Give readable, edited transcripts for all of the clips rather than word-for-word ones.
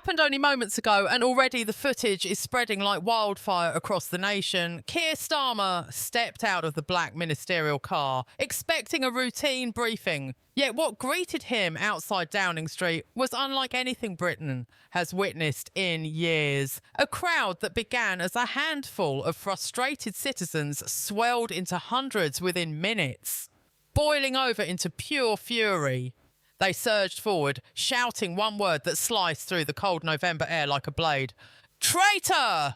happened only moments ago, and already the footage is spreading like wildfire across the nation. Keir Starmer stepped out of the black ministerial car, expecting a routine briefing. Yet what greeted him outside Downing Street was unlike anything Britain has witnessed in years. A crowd that began as a handful of frustrated citizens swelled into hundreds within minutes, boiling over into pure fury. They surged forward, shouting one word that sliced through the cold November air like a blade. Traitor!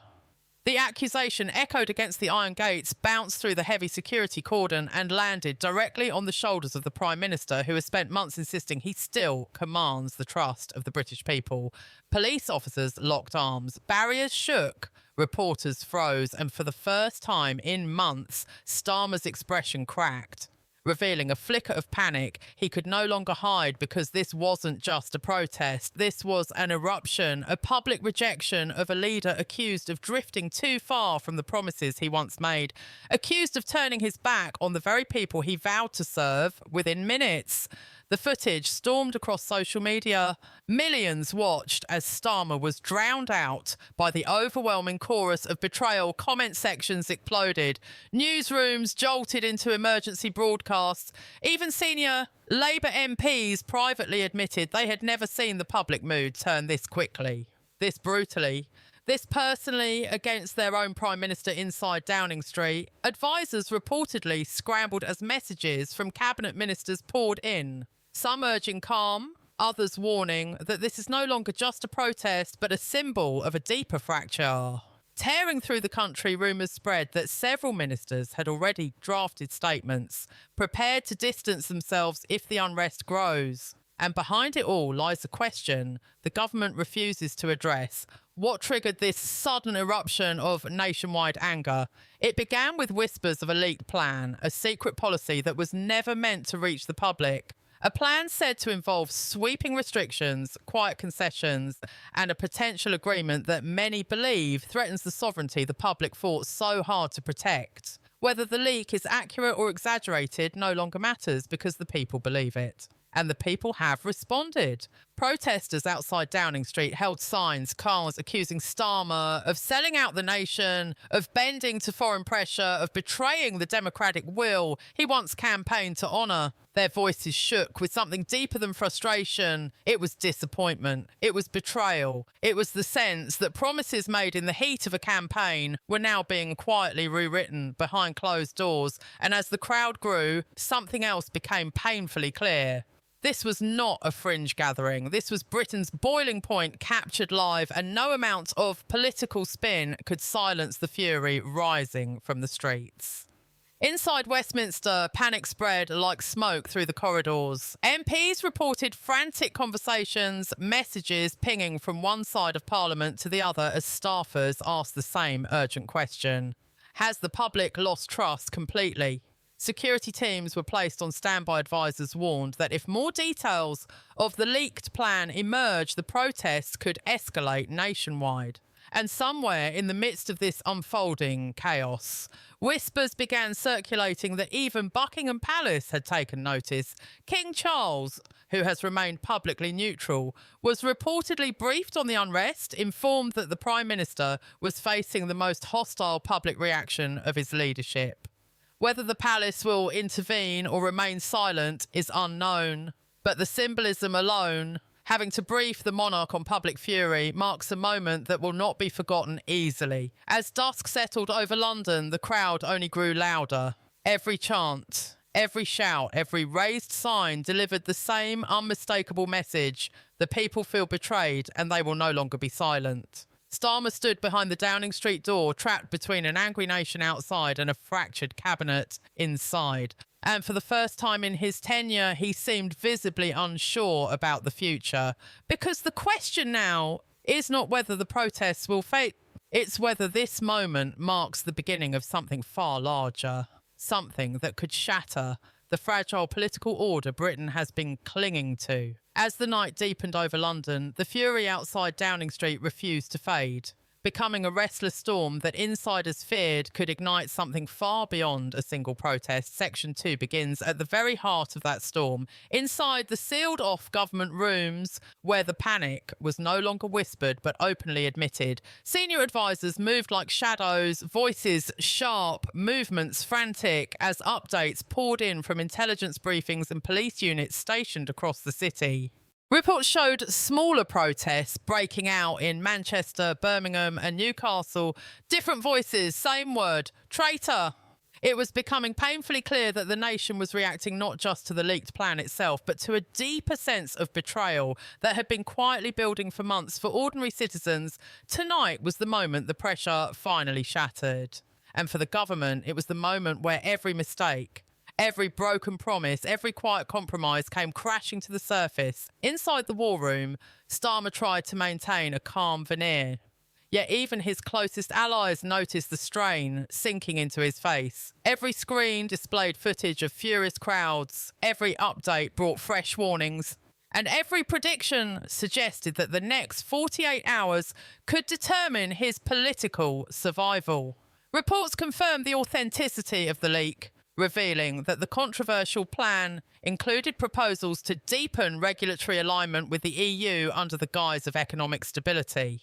The accusation echoed against the iron gates, bounced through the heavy security cordon and landed directly on the shoulders of the Prime Minister, who has spent months insisting he still commands the trust of the British people. Police officers locked arms. Barriers shook. Reporters froze. And for the first time in months, Starmer's expression cracked, revealing a flicker of panic he could no longer hide, because this wasn't just a protest. This was an eruption, a public rejection of a leader accused of drifting too far from the promises he once made, accused of turning his back on the very people he vowed to serve within minutes. The footage stormed across social media. Millions watched as Starmer was drowned out by the overwhelming chorus of betrayal. Comment sections exploded. Newsrooms jolted into emergency broadcasts. Even senior Labour MPs privately admitted they had never seen the public mood turn this quickly, this brutally, this personally against their own Prime Minister inside Downing Street. Advisors reportedly scrambled as messages from cabinet ministers poured in, some urging calm, others warning that this is no longer just a protest but a symbol of a deeper fracture. Tearing through the country, rumours spread that several ministers had already drafted statements, prepared to distance themselves if the unrest grows. And behind it all lies a question the government refuses to address. What triggered this sudden eruption of nationwide anger? It began with whispers of a leaked plan, a secret policy that was never meant to reach the public. A plan said to involve sweeping restrictions, quiet concessions, and a potential agreement that many believe threatens the sovereignty the public fought so hard to protect. Whether the leak is accurate or exaggerated no longer matters, because the people believe it. And the people have responded. Protesters outside Downing Street held signs, cars accusing Starmer of selling out the nation, of bending to foreign pressure, of betraying the democratic will he once campaigned to honour. Their voices shook with something deeper than frustration. It was disappointment. It was betrayal. It was the sense that promises made in the heat of a campaign were now being quietly rewritten behind closed doors. And as the crowd grew, something else became painfully clear. This was not a fringe gathering. This was Britain's boiling point, captured live, and no amount of political spin could silence the fury rising from the streets. Inside Westminster, panic spread like smoke through the corridors. MPs reported frantic conversations, messages pinging from one side of Parliament to the other as staffers asked the same urgent question. Has the public lost trust completely? Security teams were placed on standby. Advisors warned that if more details of the leaked plan emerge, the protests could escalate nationwide. And somewhere in the midst of this unfolding chaos, whispers began circulating that even Buckingham Palace had taken notice. King Charles, who has remained publicly neutral, was reportedly briefed on the unrest, informed that the Prime Minister was facing the most hostile public reaction of his leadership. Whether the palace will intervene or remain silent is unknown, but the symbolism alone, having to brief the monarch on public fury, marks a moment that will not be forgotten easily. As dusk settled over London, the crowd only grew louder. Every chant, every shout, every raised sign delivered the same unmistakable message: the people feel betrayed and they will no longer be silent. Starmer stood behind the Downing Street door, trapped between an angry nation outside and a fractured cabinet inside. And for the first time in his tenure, he seemed visibly unsure about the future. Because the question now is not whether the protests will fade, it's whether this moment marks the beginning of something far larger, something that could shatter the fragile political order Britain has been clinging to. As the night deepened over London, the fury outside Downing Street refused to fade. becoming a restless storm that insiders feared could ignite something far beyond a single protest. Section 2 begins at the very heart of that storm, inside the sealed-off government rooms where the panic was no longer whispered but openly admitted. Senior advisors moved like shadows, voices sharp, movements frantic, as updates poured in from intelligence briefings and police units stationed across the city. Reports showed smaller protests breaking out in Manchester, Birmingham and Newcastle. Different voices, same word, traitor. It was becoming painfully clear that the nation was reacting not just to the leaked plan itself, but to a deeper sense of betrayal that had been quietly building for months. For ordinary citizens, tonight was the moment the pressure finally shattered. And for the government, it was the moment where every mistake, every broken promise, every quiet compromise came crashing to the surface. Inside the war room, Starmer tried to maintain a calm veneer. Yet even his closest allies noticed the strain sinking into his face. Every screen displayed footage of furious crowds. Every update brought fresh warnings. And every prediction suggested that the next 48 hours could determine his political survival. Reports confirmed the authenticity of the leak, revealing that the controversial plan included proposals to deepen regulatory alignment with the EU under the guise of economic stability.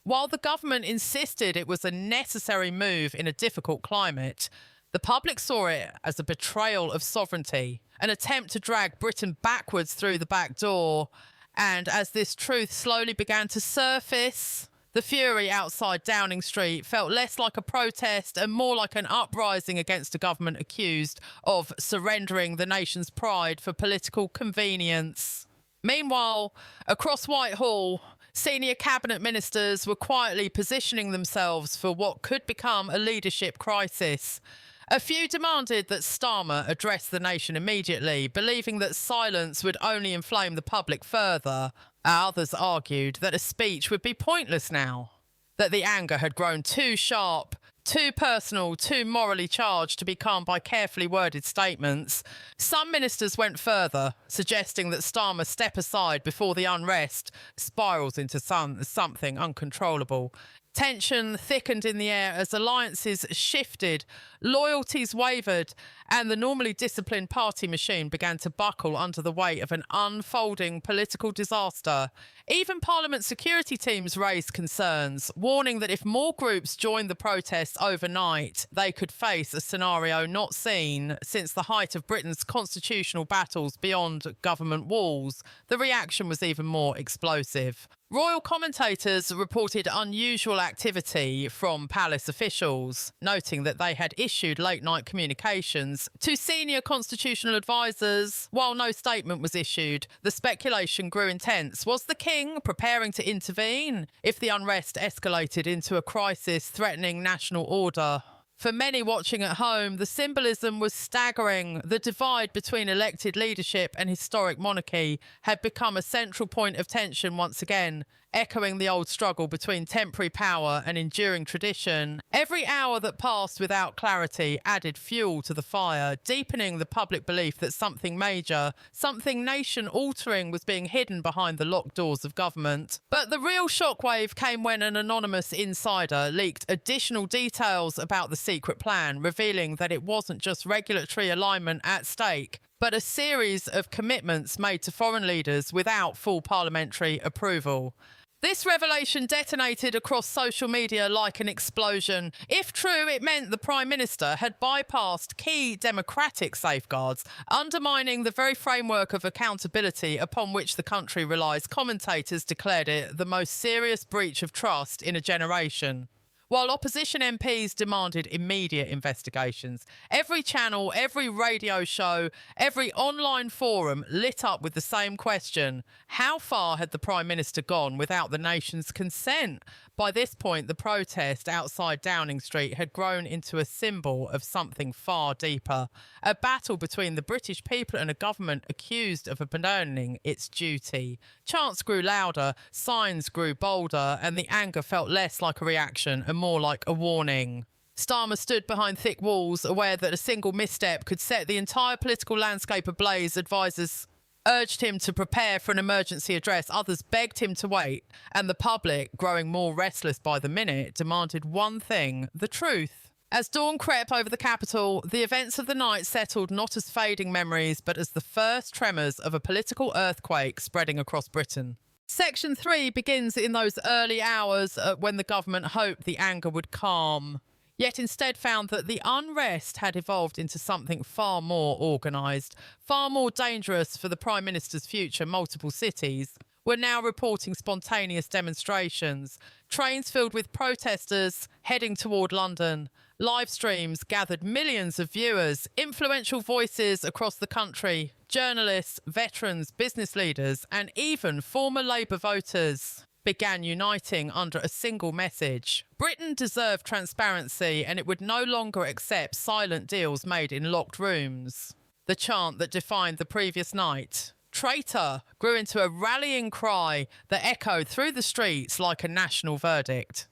While the government insisted it was a necessary move in a difficult climate, the public saw it as a betrayal of sovereignty, an attempt to drag Britain backwards through the back door. And as this truth slowly began to surface, the fury outside Downing Street felt less like a protest and more like an uprising against a government accused of surrendering the nation's pride for political convenience. Meanwhile, across Whitehall, senior cabinet ministers were quietly positioning themselves for what could become a leadership crisis. A few demanded that Starmer address the nation immediately, believing that silence would only inflame the public further. Others argued that a speech would be pointless now, that the anger had grown too sharp, too personal, too morally charged to be calmed by carefully worded statements. Some ministers went further, suggesting that Starmer step aside before the unrest spirals into something uncontrollable. Tension thickened in the air as alliances shifted, loyalties wavered, and the normally disciplined party machine began to buckle under the weight of an unfolding political disaster. Even Parliament security teams raised concerns, warning that if more groups joined the protests overnight, they could face a scenario not seen since the height of Britain's constitutional battles beyond government walls. The reaction was even more explosive. Royal commentators reported unusual activity from palace officials, noting that they had issued late-night communications to senior constitutional advisors. While no statement was issued, the speculation grew intense. Was the king preparing to intervene if the unrest escalated into a crisis threatening national order? For many watching at home, the symbolism was staggering. The divide between elected leadership and historic monarchy had become a central point of tension once again, echoing the old struggle between temporary power and enduring tradition. Every hour that passed without clarity added fuel to the fire, deepening the public belief that something major, something nation-altering was being hidden behind the locked doors of government. But the real shockwave came when an anonymous insider leaked additional details about the secret plan, revealing that it wasn't just regulatory alignment at stake, but a series of commitments made to foreign leaders without full parliamentary approval. This revelation detonated across social media like an explosion. If true, it meant the Prime Minister had bypassed key democratic safeguards, undermining the very framework of accountability upon which the country relies. Commentators declared it the most serious breach of trust in a generation. While opposition MPs demanded immediate investigations, every channel, every radio show, every online forum lit up with the same question: how far had the Prime Minister gone without the nation's consent? By this point, the protest outside Downing Street had grown into a symbol of something far deeper, a battle between the British people and a government accused of abandoning its duty. Chants grew louder, signs grew bolder, and the anger felt less like a reaction and more like a warning. Starmer stood behind thick walls, aware that a single misstep could set the entire political landscape ablaze. Advisors urged him to prepare for an emergency address. Others begged him to wait, and the public, growing more restless by the minute, demanded one thing: the truth. As dawn crept over the capital, the events of the night settled not as fading memories, but as the first tremors of a political earthquake spreading across Britain. Section 3 begins in those early hours when the government hoped the anger would calm, yet instead found that the unrest had evolved into something far more organised, far more dangerous for the Prime Minister's future. Multiple cities were now reporting spontaneous demonstrations, trains filled with protesters heading toward London. Live streams gathered millions of viewers, influential voices across the country, journalists, veterans, business leaders, and even former Labour voters began uniting under a single message. Britain deserved transparency, and it would no longer accept silent deals made in locked rooms. The chant that defined the previous night, "Traitor," grew into a rallying cry that echoed through the streets like a national verdict.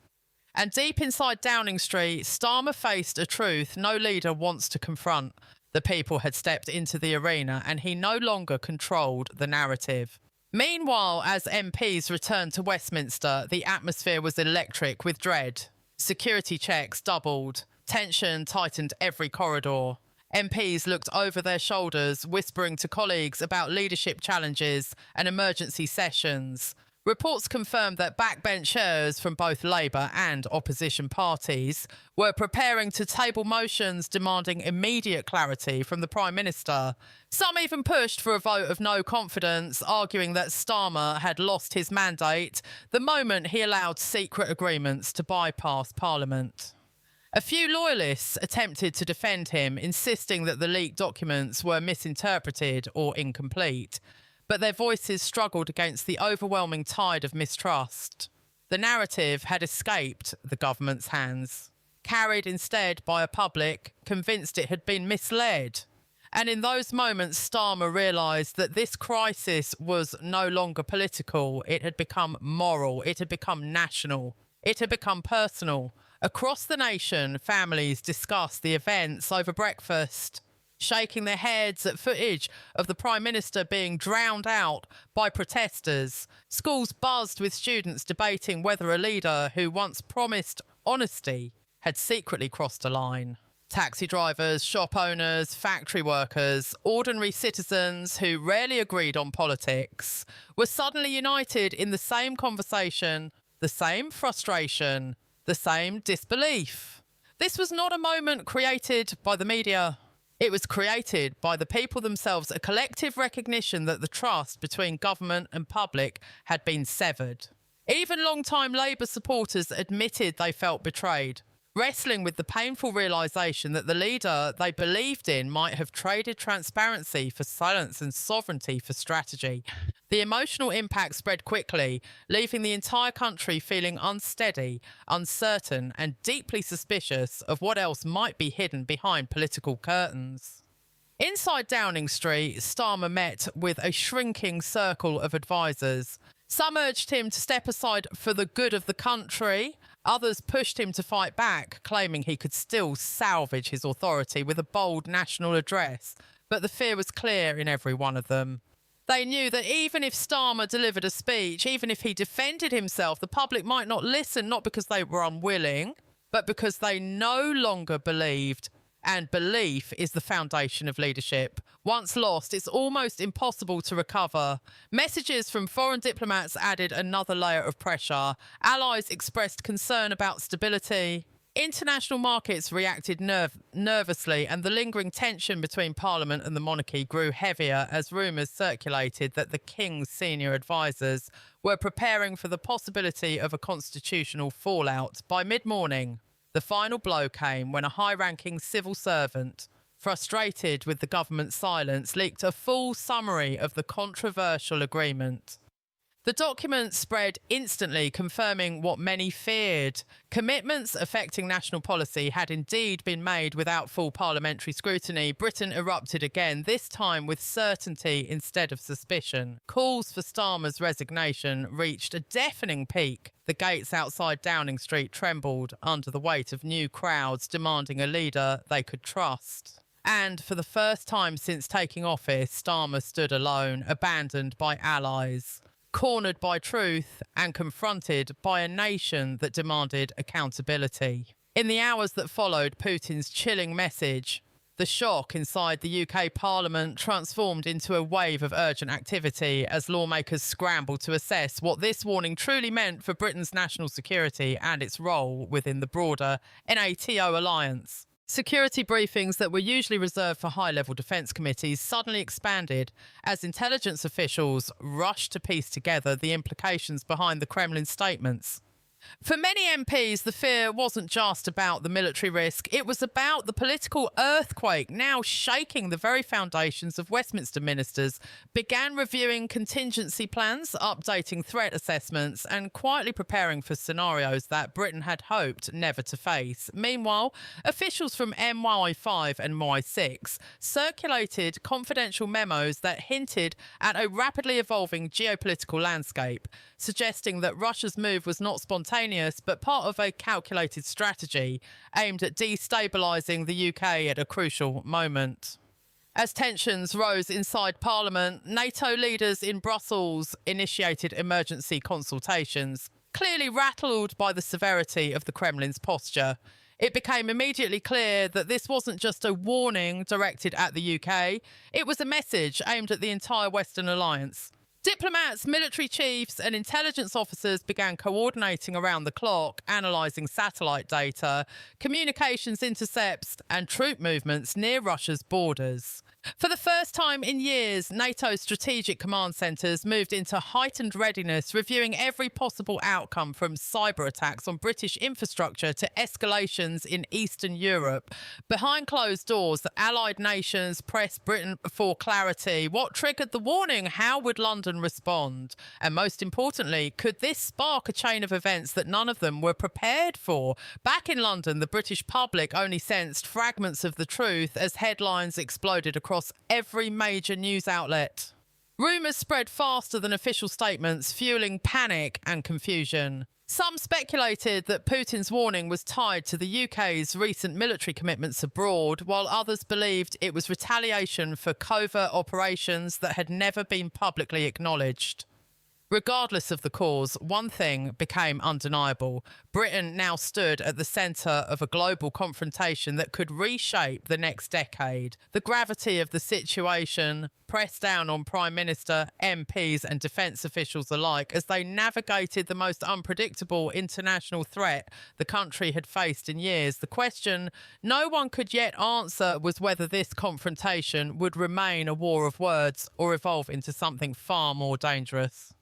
And deep inside Downing Street, Starmer faced a truth no leader wants to confront. The people had stepped into the arena, and he no longer controlled the narrative. Meanwhile, as MPs returned to Westminster, the atmosphere was electric with dread. Security checks doubled. Tension tightened every corridor. MPs looked over their shoulders, whispering to colleagues about leadership challenges and emergency sessions. Reports confirmed that backbenchers from both Labour and opposition parties were preparing to table motions demanding immediate clarity from the Prime Minister. Some even pushed for a vote of no confidence, arguing that Starmer had lost his mandate the moment he allowed secret agreements to bypass Parliament. A few loyalists attempted to defend him, insisting that the leaked documents were misinterpreted or incomplete, but their voices struggled against the overwhelming tide of mistrust. The narrative had escaped the government's hands, carried instead by a public convinced it had been misled. And in those moments, Starmer realised that this crisis was no longer political. It had become moral. It had become national. It had become personal. Across the nation, families discussed the events over breakfast, shaking their heads at footage of the Prime Minister being drowned out by protesters. Schools buzzed with students debating whether a leader who once promised honesty had secretly crossed a line. Taxi drivers, shop owners, factory workers, ordinary citizens who rarely agreed on politics were suddenly united in the same conversation, the same frustration, the same disbelief. This was not a moment created by the media. It was created by the people themselves, a collective recognition that the trust between government and public had been severed. Even long-time Labour supporters admitted they felt betrayed, wrestling with the painful realisation that the leader they believed in might have traded transparency for silence and sovereignty for strategy. The emotional impact spread quickly, leaving the entire country feeling unsteady, uncertain, and deeply suspicious of what else might be hidden behind political curtains. Inside Downing Street, Starmer met with a shrinking circle of advisers. Some urged him to step aside for the good of the country. Others pushed him to fight back, claiming he could still salvage his authority with a bold national address. But the fear was clear in every one of them. They knew that even if Starmer delivered a speech, even if he defended himself, the public might not listen, not because they were unwilling, but because they no longer believed. And belief is the foundation of leadership. Once lost, it's almost impossible to recover. Messages from foreign diplomats added another layer of pressure. Allies expressed concern about stability. International markets reacted nervously, and the lingering tension between Parliament and the monarchy grew heavier as rumours circulated that the King's senior advisers were preparing for the possibility of a constitutional fallout. By mid-morning, the final blow came when a high-ranking civil servant, frustrated with the government's silence, leaked a full summary of the controversial agreement. The document spread instantly, confirming what many feared. Commitments affecting national policy had indeed been made without full parliamentary scrutiny. Britain erupted again, this time with certainty instead of suspicion. Calls for Starmer's resignation reached a deafening peak. The gates outside Downing Street trembled under the weight of new crowds demanding a leader they could trust. And for the first time since taking office, Starmer stood alone, abandoned by allies, cornered by truth, and confronted by a nation that demanded accountability. In the hours that followed Putin's chilling message, the shock inside the UK Parliament transformed into a wave of urgent activity as lawmakers scrambled to assess what this warning truly meant for Britain's national security and its role within the broader NATO alliance. Security briefings that were usually reserved for high-level defence committees suddenly expanded as intelligence officials rushed to piece together the implications behind the Kremlin statements. For many MPs, the fear wasn't just about the military risk, it was about the political earthquake now shaking the very foundations of Westminster ministers, began reviewing contingency plans, updating threat assessments, and quietly preparing for scenarios that Britain had hoped never to face. Meanwhile, officials from MI5 and MI6 circulated confidential memos that hinted at a rapidly evolving geopolitical landscape, suggesting that Russia's move was not spontaneous but part of a calculated strategy aimed at destabilising the UK at a crucial moment. As tensions rose inside Parliament, NATO leaders in Brussels initiated emergency consultations, clearly rattled by the severity of the Kremlin's posture. It became immediately clear that this wasn't just a warning directed at the UK, it was a message aimed at the entire Western alliance. Diplomats, military chiefs and intelligence officers began coordinating around the clock, analysing satellite data, communications intercepts and troop movements near Russia's borders. For the first time in years, NATO's strategic command centres moved into heightened readiness, reviewing every possible outcome from cyber attacks on British infrastructure to escalations in Eastern Europe. Behind closed doors, the allied nations pressed Britain for clarity. What triggered the warning? How would London respond? And most importantly, could this spark a chain of events that none of them were prepared for? Back in London, the British public only sensed fragments of the truth as headlines exploded across every major news outlet. Rumours spread faster than official statements, fueling panic and confusion. Some speculated that Putin's warning was tied to the UK's recent military commitments abroad, while others believed it was retaliation for covert operations that had never been publicly acknowledged. Regardless of the cause, one thing became undeniable. Britain now stood at the centre of a global confrontation that could reshape the next decade. The gravity of the situation pressed down on Prime Minister, MPs and defence officials alike as they navigated the most unpredictable international threat the country had faced in years. The question no one could yet answer was whether this confrontation would remain a war of words or evolve into something far more dangerous.